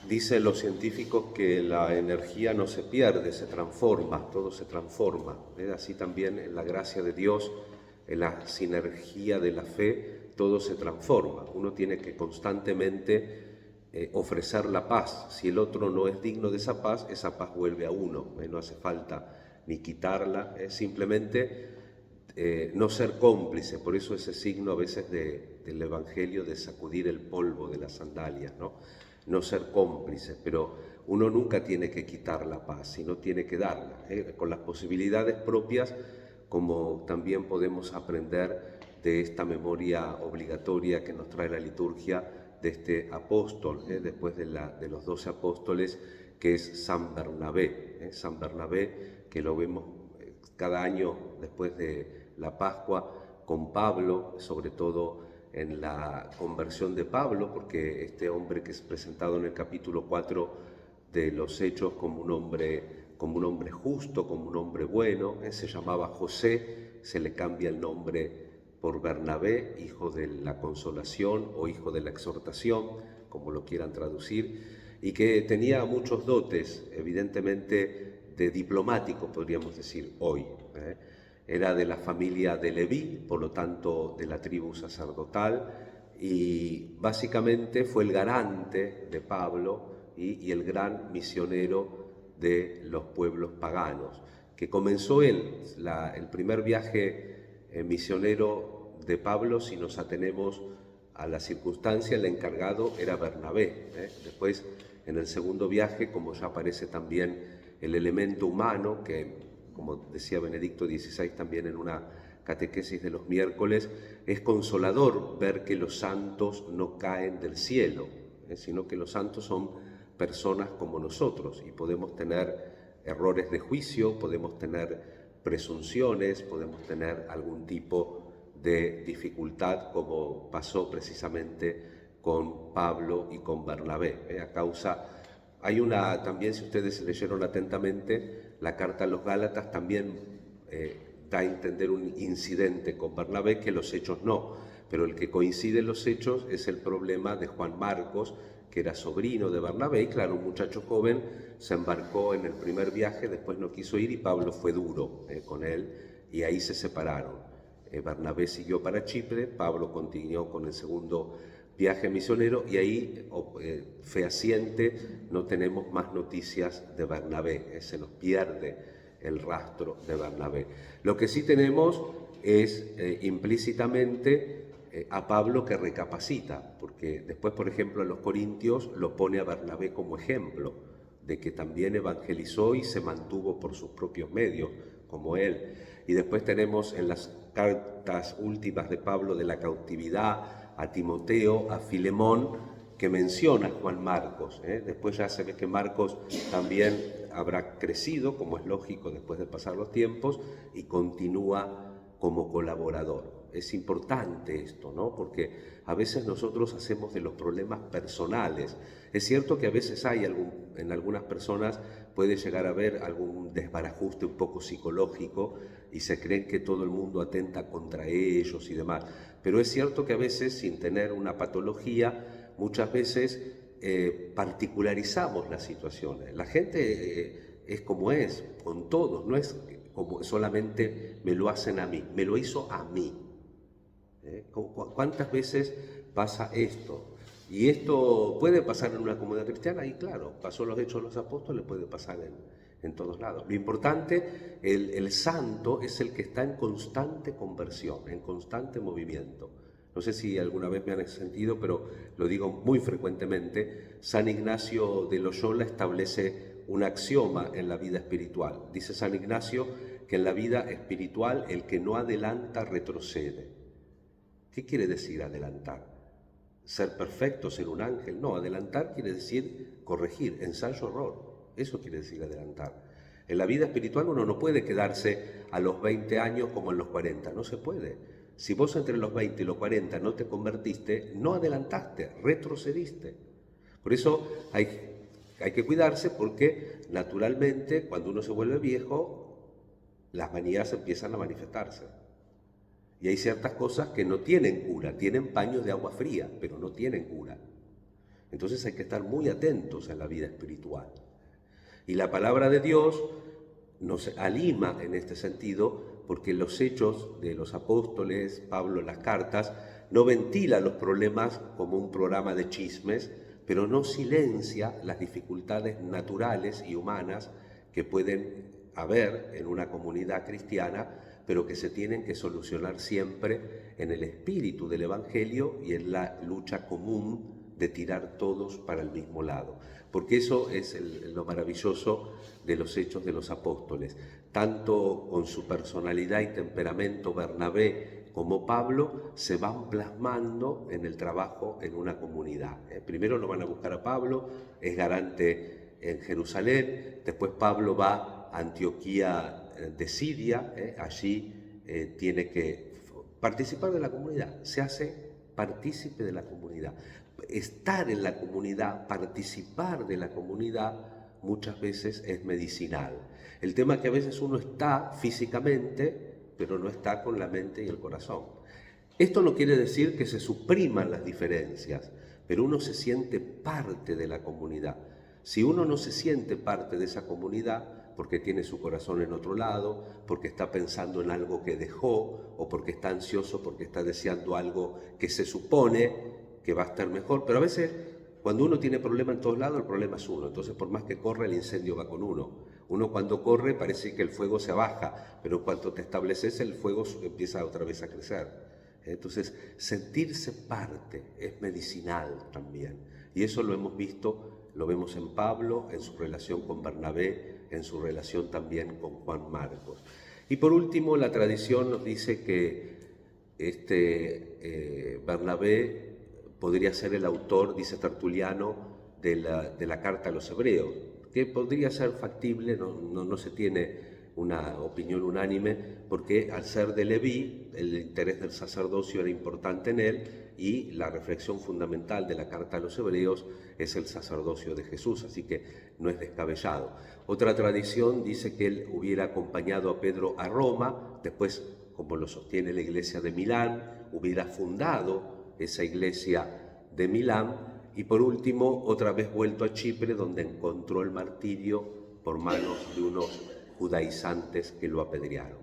Dicen los científicos que la energía no se pierde, se transforma, todo se transforma. Así también en la gracia de Dios, en la sinergia de la fe, todo se transforma. Uno tiene que constantemente ofrecer la paz. Si el otro no es digno de esa paz vuelve a uno. No hace falta ni quitarla, simplemente no ser cómplice. Por eso ese signo a veces del Evangelio de sacudir el polvo de las sandalias, no ser cómplice, pero uno nunca tiene que quitar la paz, sino tiene que darla, con las posibilidades propias, como también podemos aprender de esta memoria obligatoria que nos trae la liturgia de este apóstol, después de los 12 apóstoles, que es San Bernabé. San Bernabé, que lo vemos cada año después de la Pascua con Pablo, sobre todo en la conversión de Pablo, porque este hombre que es presentado en el capítulo 4 de los Hechos como un hombre justo, como un hombre bueno, se llamaba José, se le cambia el nombre por Bernabé, hijo de la consolación o hijo de la exhortación, como lo quieran traducir, y que tenía muchos dotes, evidentemente de diplomático, podríamos decir hoy. Era de la familia de Leví, por lo tanto de la tribu sacerdotal, y básicamente fue el garante de Pablo y el gran misionero de los pueblos paganos, que comenzó él, el primer viaje misionero de Pablo, si nos atenemos a la circunstancia, el encargado era Bernabé. Después, en el segundo viaje, como ya aparece también el elemento humano, que como decía Benedicto XVI también en una catequesis de los miércoles, es consolador ver que los santos no caen del cielo, sino que los santos son personas como nosotros y podemos tener errores de juicio, podemos tener presunciones, podemos tener algún tipo de dificultad, como pasó precisamente con Pablo y con Bernabé. A causa, hay una, también si ustedes leyeron atentamente, la carta a los Gálatas también da a entender un incidente con Bernabé que los hechos no, pero el que coincide en los hechos es el problema de Juan Marcos, que era sobrino de Bernabé, y claro, un muchacho joven se embarcó en el primer viaje, después no quiso ir y Pablo fue duro con él y ahí se separaron. Bernabé siguió para Chipre, Pablo continuó con el segundo viaje misionero y ahí, fehaciente, no tenemos más noticias de Bernabé, se nos pierde el rastro de Bernabé. Lo que sí tenemos es implícitamente a Pablo que recapacita, porque después, por ejemplo, en los Corintios lo pone a Bernabé como ejemplo de que también evangelizó y se mantuvo por sus propios medios, como él. Y después tenemos en las cartas últimas de Pablo de la cautividad a Timoteo, a Filemón, que menciona a Juan Marcos. Después ya se ve que Marcos también habrá crecido, como es lógico después de pasar los tiempos, y continúa como colaborador. Es importante esto, ¿no? Porque a veces nosotros hacemos de los problemas personales. Es cierto que a veces hay en algunas personas puede llegar a haber algún desbarajuste un poco psicológico y se creen que todo el mundo atenta contra ellos y demás. Pero es cierto que a veces, sin tener una patología, muchas veces particularizamos las situaciones. La gente es como es, con todos, no es como solamente me lo hacen a mí, me lo hizo a mí. ¿Cuántas veces pasa esto? Y esto puede pasar en una comunidad cristiana, y claro, pasó en los Hechos de los Apóstoles, puede pasar en todos lados. Lo importante, el santo es el que está en constante conversión, en constante movimiento. No sé si alguna vez me han sentido, pero lo digo muy frecuentemente. San Ignacio de Loyola establece un axioma en la vida espiritual. Dice San Ignacio que en la vida espiritual el que no adelanta retrocede. ¿Qué quiere decir adelantar? ¿Ser perfecto, ser un ángel? No, adelantar quiere decir corregir, ensayo-error. Eso quiere decir adelantar. En la vida espiritual uno no puede quedarse a los 20 años como en los 40, no se puede. Si vos entre los 20 y los 40 no te convertiste, no adelantaste, retrocediste. Por eso hay que cuidarse, porque naturalmente cuando uno se vuelve viejo, las manías empiezan a manifestarse. Y hay ciertas cosas que no tienen cura, tienen paños de agua fría, pero no tienen cura. Entonces hay que estar muy atentos a la vida espiritual. Y la palabra de Dios nos anima en este sentido, porque los hechos de los apóstoles, Pablo en las cartas, no ventila los problemas como un programa de chismes, pero no silencia las dificultades naturales y humanas que pueden haber en una comunidad cristiana, pero que se tienen que solucionar siempre en el espíritu del Evangelio y en la lucha común de tirar todos para el mismo lado. Porque eso es lo maravilloso de los hechos de los apóstoles. Tanto con su personalidad y temperamento Bernabé como Pablo se van plasmando en el trabajo en una comunidad. Primero lo van a buscar a Pablo, es garante en Jerusalén, después Pablo va a Antioquía de Siria, allí tiene que participar de la comunidad, se hace partícipe de la comunidad. Estar en la comunidad, participar de la comunidad, muchas veces es medicinal. El tema es que a veces uno está físicamente, pero no está con la mente y el corazón. Esto no quiere decir que se supriman las diferencias, pero uno se siente parte de la comunidad. Si uno no se siente parte de esa comunidad, porque tiene su corazón en otro lado, porque está pensando en algo que dejó, o porque está ansioso, porque está deseando algo que se supone que va a estar mejor, pero a veces cuando uno tiene problema en todos lados, el problema es uno. Entonces, por más que corra, el incendio va con uno. Uno cuando corre parece que el fuego se baja, pero cuando te estableces el fuego empieza otra vez a crecer. Entonces, sentirse parte es medicinal también. Y eso lo hemos visto, lo vemos en Pablo, en su relación con Bernabé, en su relación también con Juan Marcos. Y por último, la tradición nos dice que Bernabé podría ser el autor, dice Tertuliano, de la carta a los hebreos, que podría ser factible, no se tiene una opinión unánime, porque al ser de Leví, el interés del sacerdocio era importante en él, y la reflexión fundamental de la carta a los hebreos es el sacerdocio de Jesús, así que no es descabellado. Otra tradición dice que él hubiera acompañado a Pedro a Roma, después, como lo sostiene la iglesia de Milán, hubiera fundado esa iglesia de Milán, y por último otra vez vuelto a Chipre, donde encontró el martirio por manos de unos judaizantes que lo apedrearon.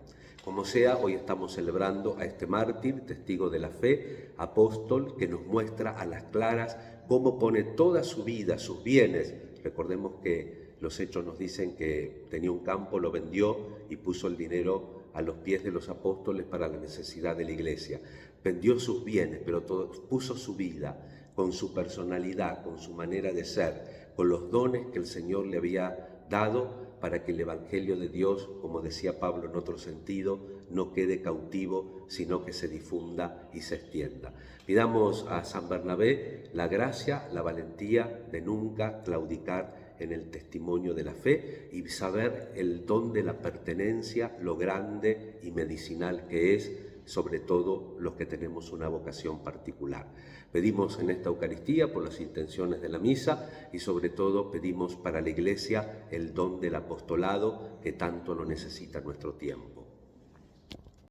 Como sea, hoy estamos celebrando a este mártir, testigo de la fe, apóstol, que nos muestra a las claras cómo pone toda su vida, sus bienes. Recordemos que los hechos nos dicen que tenía un campo, lo vendió y puso el dinero a los pies de los apóstoles para la necesidad de la iglesia. Vendió sus bienes, pero puso su vida con su personalidad, con su manera de ser, con los dones que el Señor le había dado para que el Evangelio de Dios, como decía Pablo en otro sentido, no quede cautivo, sino que se difunda y se extienda. Pidamos a San Bernabé la gracia, la valentía de nunca claudicar en el testimonio de la fe y saber el don de la pertenencia, lo grande y medicinal que es, sobre todo los que tenemos una vocación particular. Pedimos en esta Eucaristía por las intenciones de la misa y sobre todo pedimos para la Iglesia el don del apostolado que tanto lo necesita nuestro tiempo.